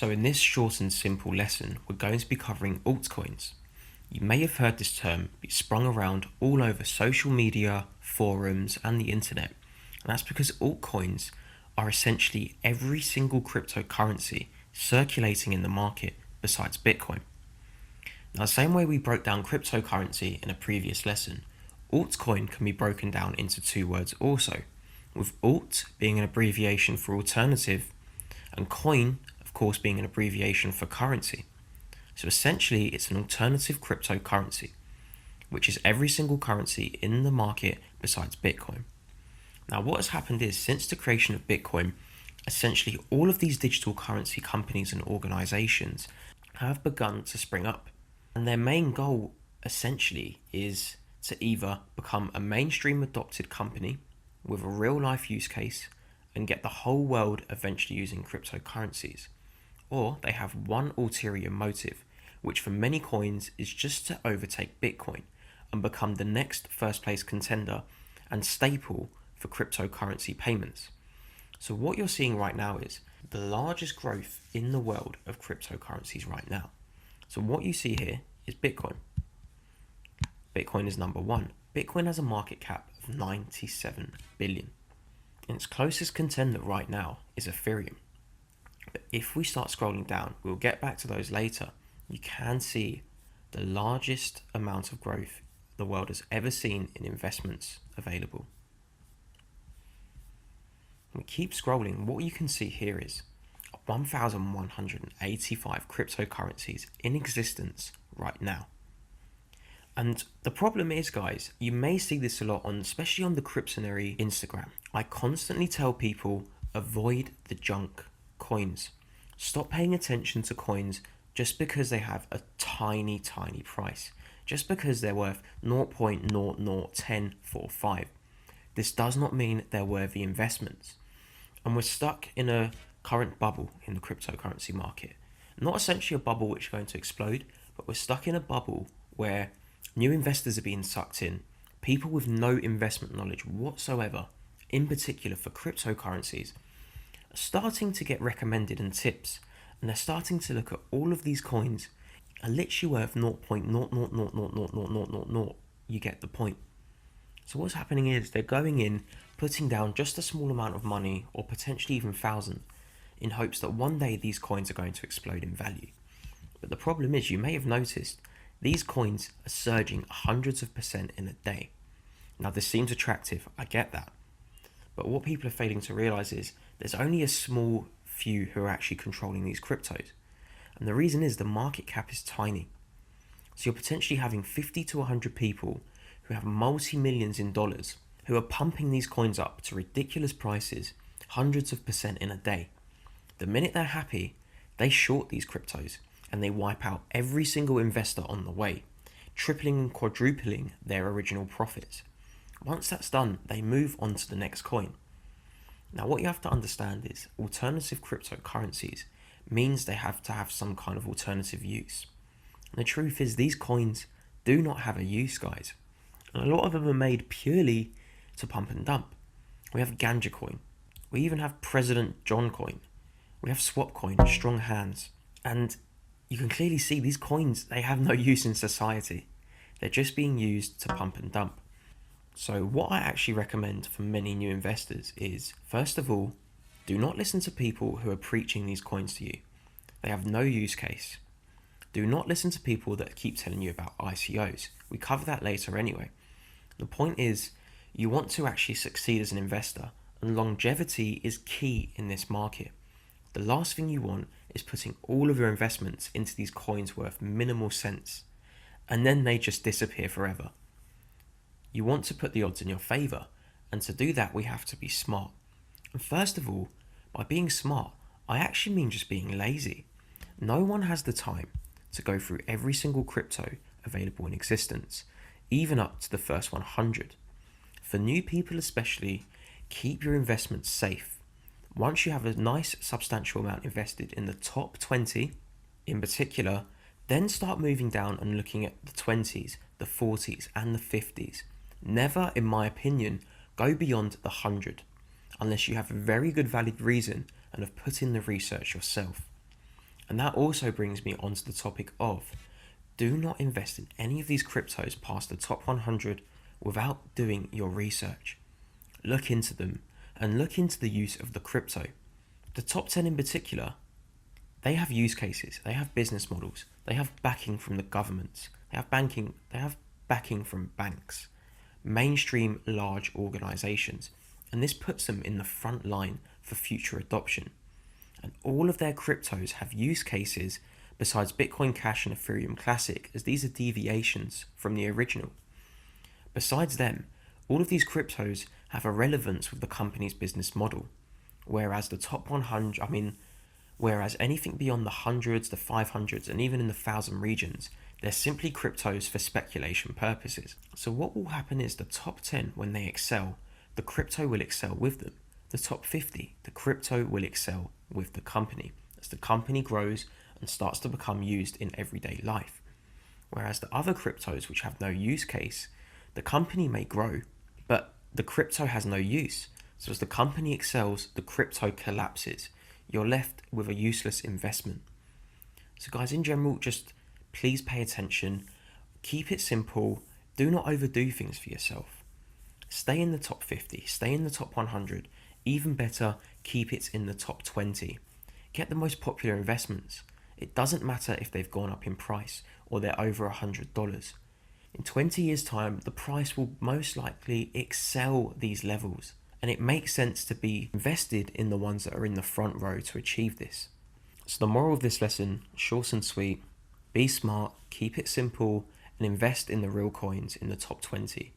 So in this short and simple lesson, we're going to be covering altcoins. You may have heard this term be sprung around all over social media, forums, and the internet. And that's because altcoins are essentially every single cryptocurrency circulating in the market besides Bitcoin. Now, the same way we broke down cryptocurrency in a previous lesson, altcoin can be broken down into two words also, with alt being an abbreviation for alternative, and coin, of course, being an abbreviation for currency. So essentially, it's an alternative cryptocurrency, which is every single currency in the market besides Bitcoin. Now, what has happened is, since the creation of Bitcoin, essentially all of these digital currency companies and organizations have begun to spring up. And their main goal, essentially, is to either become a mainstream adopted company with a real life use case and get the whole world eventually using cryptocurrencies, or they have one ulterior motive, which for many coins is just to overtake Bitcoin and become the next first place contender and staple for cryptocurrency payments. So what you're seeing right now is the largest growth in the world of cryptocurrencies right now. So what you see here is Bitcoin. Bitcoin is number one. Bitcoin has a market cap of 97 billion. And its closest contender right now is Ethereum. But if we start scrolling down, we'll get back to those later, you can see the largest amount of growth the world has ever seen in investments available. We keep scrolling. What you can see here is 1,185 cryptocurrencies in existence right now. And the problem is, guys, you may see this a lot especially on the Cryptonary Instagram. I constantly tell people, avoid the junk coins. Stop paying attention to coins just because they have a tiny price. Just because they're worth 0.001045. This does not mean they're worthy investments. And we're stuck in a current bubble in the cryptocurrency market. Not essentially a bubble which is going to explode, but we're stuck in a bubble where new investors are being sucked in. People with no investment knowledge whatsoever, in particular for cryptocurrencies, are starting to get recommended and tips. And they're starting to look at all of these coins are literally worth 0.0000000. You get the point. So what's happening is they're going in, putting down just a small amount of money, or potentially even thousands, in hopes that one day these coins are going to explode in value. But the problem is, you may have noticed, these coins are surging hundreds of percent in a day. Now this seems attractive, I get that. But what people are failing to realize is there's only a small few who are actually controlling these cryptos. And the reason is the market cap is tiny. So you're potentially having 50 to 100 people who have multi-millions in dollars who are pumping these coins up to ridiculous prices, hundreds of percent in a day. The minute they're happy, they short these cryptos and they wipe out every single investor on the way, tripling and quadrupling their original profits. Once that's done, they move on to the next coin. Now what you have to understand is alternative cryptocurrencies means they have to have some kind of alternative use. And the truth is these coins do not have a use, guys. And a lot of them are made purely to pump and dump. We have Ganja coin. We even have President John coin. We have Swap coin, Strong Hands. And you can clearly see these coins, they have no use in society. They're just being used to pump and dump. So what I actually recommend for many new investors is, first of all, do not listen to people who are preaching these coins to you. They have no use case. Do not listen to people that keep telling you about ICOs. We cover that later anyway. The point is, you want to actually succeed as an investor, and longevity is key in this market. The last thing you want is putting all of your investments into these coins worth minimal cents, and then they just disappear forever. You want to put the odds in your favor, and to do that we have to be smart. And first of all, by being smart, I actually mean just being lazy. No one has the time to go through every single crypto available in existence, even up to the first 100. For new people especially, keep your investments safe. Once you have a nice substantial amount invested in the top 20 in particular, then start moving down and looking at the 20s, the 40s and the 50s. Never, in my opinion, go beyond the 100 unless you have a very good valid reason and have put in the research yourself. And that also brings me onto the topic of do not invest in any of these cryptos past the top 100 without doing your research. Look into them and look into the use of the crypto. The top 10 in particular, they have use cases, they have business models, they have backing from the governments, they have backing from banks, mainstream large organizations, and this puts them in the front line for future adoption. And all of their cryptos have use cases besides Bitcoin Cash and Ethereum Classic, as these are deviations from the original. Besides them, all of these cryptos have a relevance with the company's business model, whereas the top 100, whereas anything beyond the hundreds, the 500s, and even in the 1,000 regions, they're simply cryptos for speculation purposes. So what will happen is the top 10, when they excel, the crypto will excel with them. The top 50, the crypto will excel with the company as the company grows and starts to become used in everyday life. Whereas the other cryptos which have no use case, the company may grow, but the crypto has no use. So as the company excels, the crypto collapses. You're left with a useless investment. So guys, in general, just please pay attention, keep it simple, do not overdo things for yourself. Stay in the top 50, stay in the top 100, even better, keep it in the top 20. Get the most popular investments. It doesn't matter if they've gone up in price or they're over $100. In 20 years' time, the price will most likely excel these levels, and it makes sense to be invested in the ones that are in the front row to achieve this. So the moral of this lesson, short and sweet, be smart, keep it simple, and invest in the real coins in the top 20.